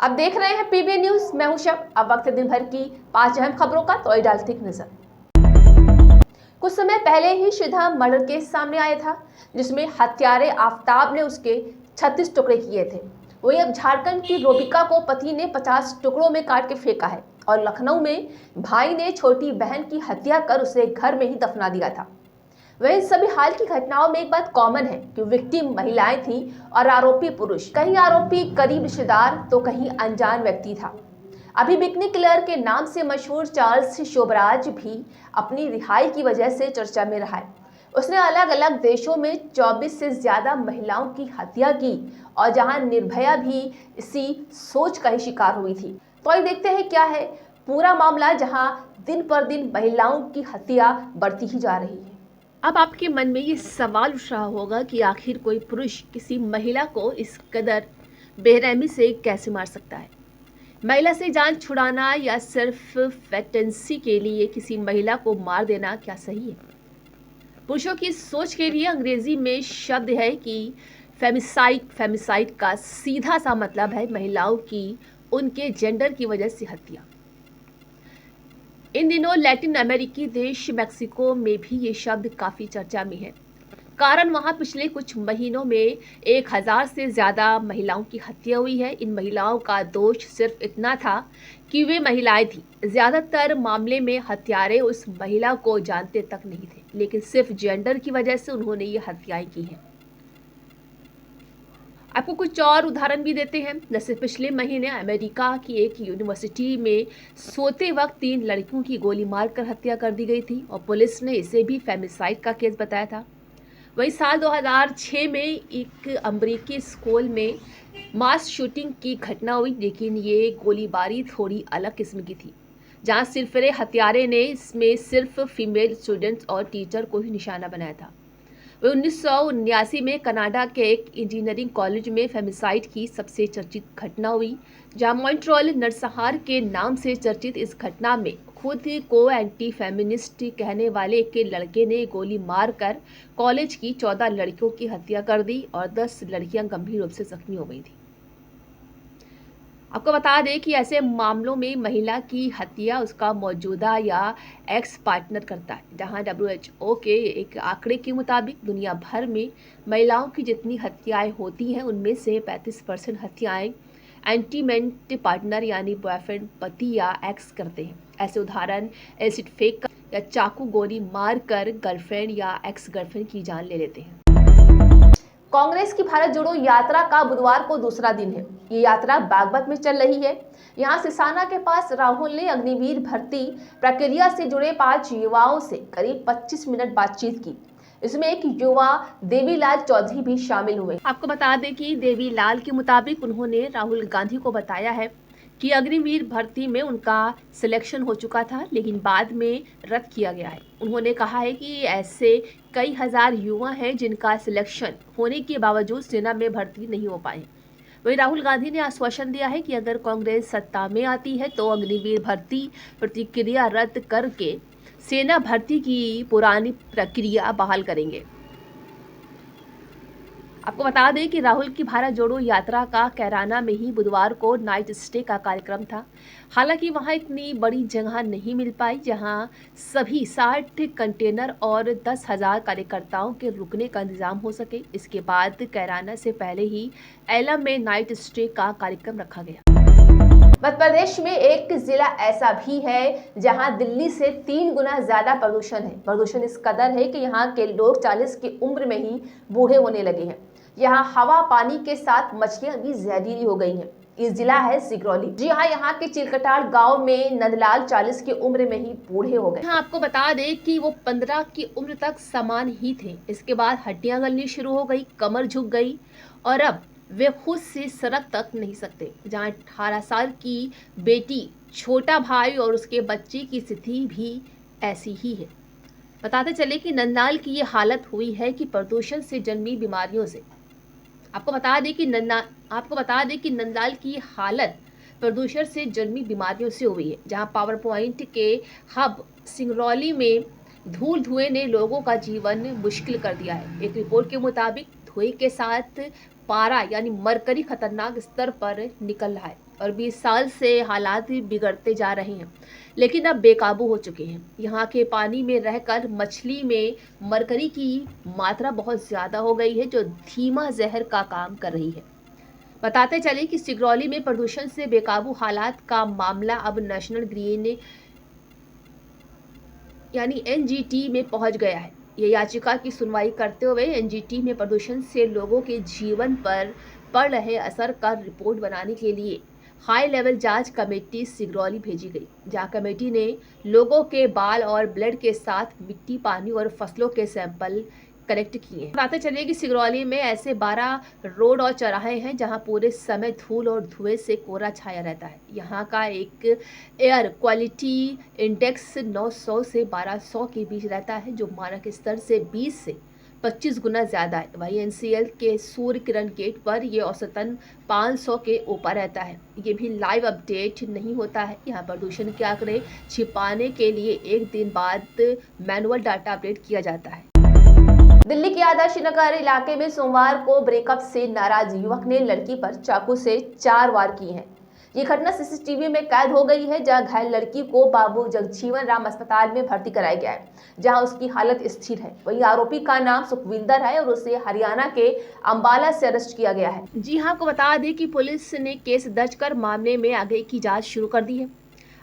अब देख रहे हैं पीबीएन न्यूज, मैं हूं शब। अब वक्त है दिन भर की 5 अहम खबरों का, तो डालते एक नजर। कुछ समय पहले ही श्रीधा मर्डर केस सामने आया था, जिसमें हत्यारे आफताब ने उसके 36 टुकड़े किए थे। वही अब झारखंड की रोबिका को पति ने 50 टुकड़ों में काट के फेंका है और लखनऊ में भाई ने छोटी बहन की हत्या कर उसे घर में ही दफना दिया था। वहीं सभी हाल की घटनाओं में एक बात कॉमन है कि विक्टिम महिलाएं थीं और आरोपी पुरुष। कहीं आरोपी करीब रिश्तेदार तो कहीं अनजान व्यक्ति था। अभी बिकनी किलर के नाम से मशहूर चार्ल्स शोबराज भी अपनी रिहाई की वजह से चर्चा में रहा है। उसने अलग अलग देशों में 24 से ज्यादा महिलाओं की हत्या की और जहां निर्भया भी इसी सोच का ही शिकार हुई थी। तो आइए देखते हैं क्या है पूरा मामला, जहां दिन पर दिन महिलाओं की हत्या बढ़ती ही जा रही है। अब आपके मन में ये सवाल उठ रहा होगा कि आखिर कोई पुरुष किसी महिला को इस कदर बेरहमी से कैसे मार सकता है। महिला से जान छुड़ाना या सिर्फ फैटेंसी के लिए किसी महिला को मार देना क्या सही है? पुरुषों की सोच के लिए अंग्रेजी में शब्द है कि फेमिसाइड। फेमिसाइड का सीधा सा मतलब है महिलाओं की उनके जेंडर की वजह से हत्या। इन दिनों लैटिन अमेरिकी देश मेक्सिको में भी ये शब्द काफ़ी चर्चा में है। कारण वहाँ पिछले कुछ महीनों में 1000 से ज़्यादा महिलाओं की हत्या हुई है। इन महिलाओं का दोष सिर्फ इतना था कि वे महिलाएं थीं। ज़्यादातर मामले में हत्यारे उस महिला को जानते तक नहीं थे, लेकिन सिर्फ जेंडर की वजह से उन्होंने ये हत्याएं की हैं। आपको कुछ और उदाहरण भी देते हैं। जैसे पिछले महीने अमेरिका की एक यूनिवर्सिटी में सोते वक्त 3 लड़कियों की गोली मारकर हत्या कर दी गई थी और पुलिस ने इसे भी फेमिसाइड का केस बताया था। वहीं साल 2006 में एक अमेरिकी स्कूल में मास शूटिंग की घटना हुई, लेकिन ये गोलीबारी थोड़ी अलग किस्म की थी, जहां सिरफिरे हत्यारे ने इसमें सिर्फ फीमेल स्टूडेंट्स और टीचर को ही निशाना बनाया था। वह 1979 में कनाडा के एक इंजीनियरिंग कॉलेज में फेमिसाइड की सबसे चर्चित घटना हुई, जहां मॉन्ट्रियल नरसंहार के नाम से चर्चित इस घटना में खुद को एंटी फेमिनिस्ट कहने वाले एक लड़के ने गोली मारकर कॉलेज की 14 लड़कियों की हत्या कर दी और 10 लड़कियां गंभीर रूप से जख्मी हो गई थी। आपको बता दें कि ऐसे मामलों में महिला की हत्या उसका मौजूदा या एक्स पार्टनर करता है, जहां WHO के एक आंकड़े के मुताबिक दुनिया भर में महिलाओं की जितनी हत्याएं होती हैं, उनमें से 35% हत्याएं एंटीमेंट पार्टनर यानी बॉयफ्रेंड, पति या एक्स करते हैं। ऐसे उदाहरण एसिड फेंक कर या चाकू गोली मार कर गर्लफ्रेंड या एक्स गर्लफ्रेंड की जान ले लेते हैं। कांग्रेस की भारत जोड़ो यात्रा का बुधवार को दूसरा दिन है। ये यात्रा बागपत में चल रही है। यहाँ सिसाना के पास राहुल ने अग्निवीर भर्ती प्रक्रिया से जुड़े 5 युवाओं से करीब 25 मिनट बातचीत की। इसमें एक युवा देवीलाल चौधरी भी शामिल हुए। आपको बता दें कि देवीलाल के मुताबिक उन्होंने राहुल गांधी को बताया है कि अग्निवीर भर्ती में उनका सिलेक्शन हो चुका था, लेकिन बाद में रद्द किया गया है। उन्होंने कहा है कि ऐसे कई हजार युवा हैं जिनका सिलेक्शन होने के बावजूद सेना में भर्ती नहीं हो पाए। वहीं राहुल गांधी ने आश्वासन दिया है कि अगर कांग्रेस सत्ता में आती है तो अग्निवीर भर्ती प्रक्रिया रद्द करके सेना भर्ती की पुरानी प्रक्रिया बहाल करेंगे। आपको बता दें कि राहुल की भारत जोड़ो यात्रा का कैराना में ही बुधवार को नाइट स्टे का कार्यक्रम था। हालांकि वहां इतनी बड़ी जगह नहीं मिल पाई जहां सभी 60 कंटेनर और 10,000 कार्यकर्ताओं के रुकने का इंतजाम हो सके। इसके बाद कैराना से पहले ही एलम में नाइट स्टे का कार्यक्रम रखा गया। मध्य प्रदेश में एक जिला ऐसा भी है जहां दिल्ली से 3 गुना ज्यादा प्रदूषण है। प्रदूषण इस कदर है कि यहाँ के लोग 40 की उम्र में ही बूढ़े होने लगे हैं। यहाँ हवा पानी के साथ मछलियां भी जहरीली हो गई हैं। इस जिला है सिगरौली। जी हाँ, यहाँ के चिलकटार गांव में नंदलाल 40 की उम्र में ही बूढ़े हो गए। हाँ, आपको बता दें कि वो 15 की उम्र तक समान ही थे। इसके बाद हड्डियां गलनी शुरू हो गई, कमर झुक गई और अब वे खुद से सड़क तक नहीं सकते। जहाँ 18 साल की बेटी, छोटा भाई और उसके बच्चे की स्थिति भी ऐसी ही है। बताते चले कि नंदलाल की ये हालत हुई है कि प्रदूषण से जन्मी बीमारियों से। आपको बता दें कि नंदलाल की हालत प्रदूषण से जन्मी बीमारियों से हुई है। जहां पावर पॉइंट के हब सिंगरौली में धुएं ने लोगों का जीवन मुश्किल कर दिया है। एक रिपोर्ट के मुताबिक धुएं के साथ पारा यानी मरकरी खतरनाक स्तर पर निकल रहा है। और 20 साल से हालात बिगड़ते जा रहे हैं, लेकिन अब बेकाबू हो चुके हैं। यहाँ के पानी में रहकर मछली में मरकरी की मात्रा बहुत ज़्यादा हो गई है, जो धीमा जहर का काम कर रही है। बताते चले कि सिगरौली में प्रदूषण से बेकाबू हालात का मामला अब नेशनल ग्रीन यानी एनजीटी में पहुंच गया है। ये याचिका की सुनवाई करते हुए एनजीटी में प्रदूषण से लोगों के जीवन पर पड़ रहे असर का रिपोर्ट बनाने के लिए हाई लेवल जांच कमेटी सिगरौली भेजी गई, जहां कमेटी ने लोगों के बाल और ब्लड के साथ मिट्टी, पानी और फसलों के सैंपल कलेक्ट किए हैं। बताते चलिए कि सिगरौली में ऐसे 12 रोड और चौराहे हैं जहां पूरे समय धूल और धुएं से कोहरा छाया रहता है। यहां का एक एयर क्वालिटी इंडेक्स 900 से 1200 के बीच रहता है, जो मानक स्तर से 20 से 25 गुना ज़्यादा है। वहीं एनसीएल के सूर्य किरण गेट पर यह औसतन 500 के ऊपर रहता है। ये भी लाइव अपडेट नहीं होता है। यहाँ प्रदूषण के आंकड़े छिपाने के लिए एक दिन बाद मैनुअल डाटा अपडेट किया जाता है। दिल्ली के आदर्श नगर इलाके में सोमवार को ब्रेकअप से नाराज युवक ने लड़की पर चाकू से 4 वार किए हैं। ये घटना सीसीटीवी में कैद हो गई है, जहां घायल लड़की को बाबू जगजीवन राम अस्पताल में भर्ती कराया गया है, जहां उसकी हालत स्थिर है। वहीं आरोपी का नाम सुखविंदर है और उसे हरियाणा के अंबाला से अरेस्ट किया गया है। जी हां, आपको बता दें कि पुलिस ने केस दर्ज कर मामले में आगे की जाँच शुरू कर दी है।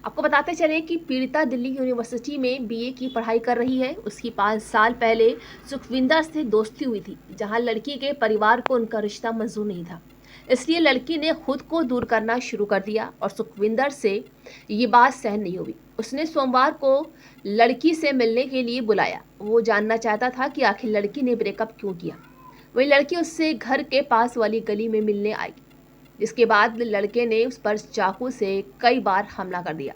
आपको बताते चले कि पीड़िता दिल्ली यूनिवर्सिटी में बीए की पढ़ाई कर रही है। उसकी 5 साल पहले सुखविंदर से दोस्ती हुई थी, जहां लड़की के परिवार को उनका रिश्ता मंजूर नहीं था। इसलिए लड़की ने खुद को दूर करना शुरू कर दिया और सुखविंदर से ये बात सहन नहीं हुई। उसने सोमवार को लड़की से मिलने के लिए बुलाया। वो जानना चाहता था कि आखिर लड़की ने ब्रेकअप क्यों किया। वही लड़की उससे घर के पास वाली गली में मिलने आई, जिसके बाद लड़के ने उस पर चाकू से कई बार हमला कर दिया।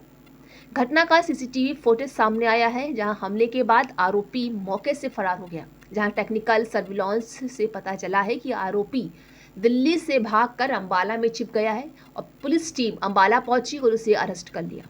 घटना का सीसीटीवी फुटेज सामने आया है, जहां हमले के बाद आरोपी मौके से फरार हो गया। जहां टेक्निकल सर्विलांस से पता चला है कि आरोपी दिल्ली से भागकर अंबाला में छिप गया है और पुलिस टीम अंबाला पहुंची और उसे अरेस्ट कर लिया।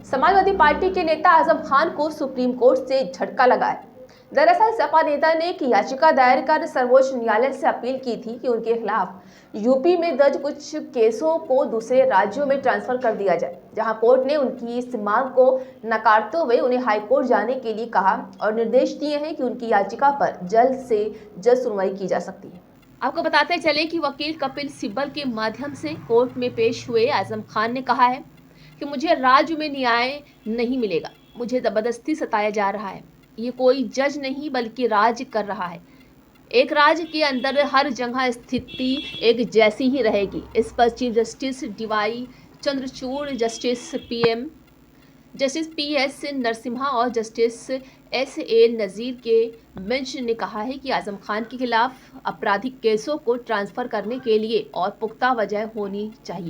समाजवादी पार्टी के नेता आजम खान को सुप्रीम कोर्ट से झटका लगा है। दरअसल सपा नेता ने एक याचिका दायर कर सर्वोच्च न्यायालय से अपील की थी कि उनके खिलाफ यूपी में दर्ज कुछ केसों को दूसरे राज्यों में ट्रांसफर कर दिया जाए, जहां कोर्ट ने उनकी इस मांग को नकारते हुए उन्हें हाईकोर्ट जाने के लिए कहा और निर्देश दिए हैं कि उनकी याचिका पर जल्द से जल्द सुनवाई की जा सकती है। आपको बताते चले कि वकील कपिल सिब्बल के माध्यम से कोर्ट में पेश हुए आजम खान ने कहा है कि मुझे राज्य में न्याय नहीं मिलेगा, मुझे जबरदस्ती सताया जा रहा है। ये कोई जज नहीं बल्कि राज कर रहा है। एक राज्य के अंदर हर जगह स्थिति एक जैसी ही रहेगी। इस पर chief justice DY Chandrachud, justice PS Narasimha और जस्टिस एसए नज़ीर के बेंच ने कहा है कि आजम खान के खिलाफ आपराधिक केसों को ट्रांसफर करने के लिए और पुख्ता वजह होनी चाहिए।